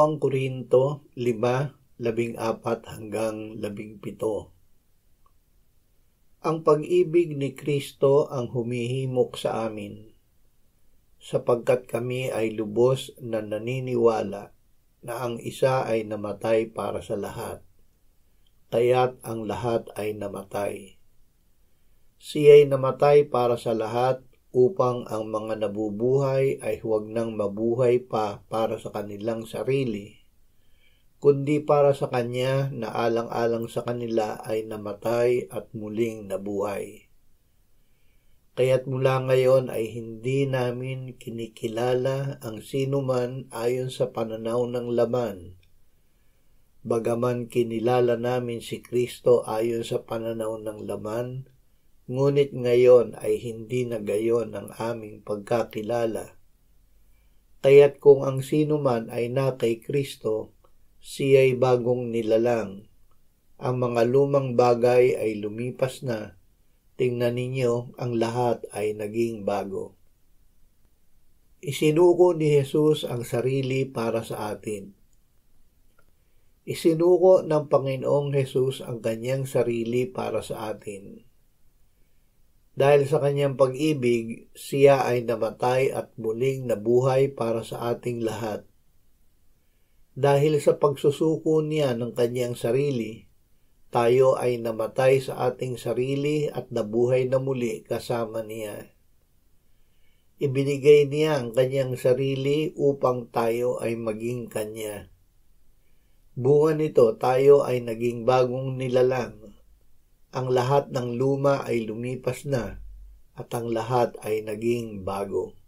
2 Korinto 5:14-17. Ang pag-ibig ni Kristo ang humihimok sa amin, sapagkat kami ay lubos na naniniwala na ang isa ay namatay para sa lahat, kaya't ang lahat ay namatay. Siya'y namatay para sa lahat upang ang mga nabubuhay ay huwag nang mabuhay pa para sa kanilang sarili, kundi para sa Kanya na alang-alang sa kanila ay namatay at muling nabuhay. Kaya't mula ngayon ay hindi namin kinikilala ang sinuman ayon sa pananaw ng laman, bagaman kinilala namin si Kristo ayon sa pananaw ng laman, ngunit ngayon ay hindi na gayon ang aming pagkakilala. Kaya't kung ang sinuman ay na kay Kristo, siya'y bagong nilalang. Ang mga lumang bagay ay lumipas na. Tingnan ninyo, ang lahat ay naging bago. Isinuko ni Jesus ang sarili para sa atin. Isinuko ng Panginoong Jesus ang kanyang sarili para sa atin. Dahil sa kanyang pag-ibig, siya ay namatay at muling nabuhay para sa ating lahat. Dahil sa pagsusuko niya ng kanyang sarili, tayo ay namatay sa ating sarili at nabuhay na muli kasama niya. Ibinigay niya ang kanyang sarili upang tayo ay maging kanya. Bunga nito, tayo ay naging bagong nilalang. Ang lahat ng luma ay lumipas na at ang lahat ay naging bago.